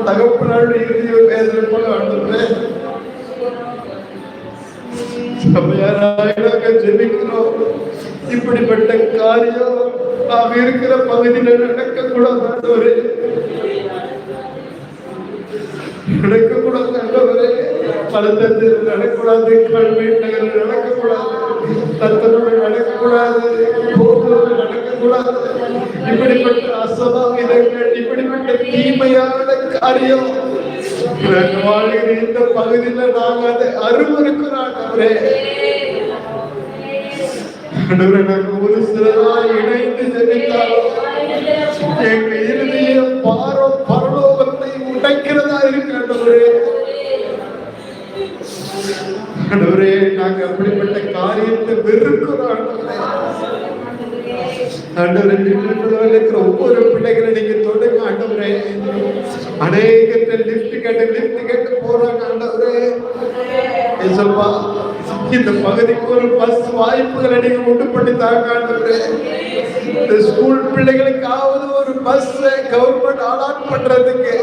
தகப்பனாருடைய இறுதிய வேதனை போல ஆண்டவரே சபையாராக ஜெபிக்கிறோம். இப்படிப்பட்ட காரியம் நாம் இருக்கிற பகுதியில் நடக்கக்கூடாது ஆண்டவரே, நடக்கக்கூடாது ஆண்டவரே. பலத்தத்தில் நடக்கக்கூடாது, கல்வீட் நகரில் நடக்கக்கூடாது, தத்தனோடு நடக்கக்கூடாது, கோவிலோடு நடக்கக்கூடாது. இப்படிப்பட்ட அசமாவிதங்கள், இப்படிப்பட்ட தீமையான காரியம் வாழ்கிற இந்த பகுதியில் நாங்கள் அதை அருவருக்கிறோம் ஆண்டவரே. நாங்கள் ஒரு சிலராய் இணைந்து ஜெபித்தாலும் எங்க இறுதிய பரலோகத்தை உடைக்கிறதா இருக்கு ஆண்டவரே. ஆண்டவரே, நாங்க அப்படிப்பட்ட காரியத்தை வெறுக்கிறோம் ஆண்டவரே. ஆண்டவரே, இருக்கிற ஒவ்வொரு பிள்ளைகளை நீங்க தொடுங்க ஆண்டவரே. அநேகத்தை லிப்ட் கேட்டு போறாங்க ஆண்டவரே. இந்த பகுதிக்கு ஒரு பஸ் வாய்ப்புகளை நீங்க உண்டு பண்ணி தாங்க ஆண்டவரே. இந்த ஸ்கூல் பிள்ளைகளுக்காவது ஒரு பஸ் கவர்மெண்ட் அலாட் பண்றதுக்கு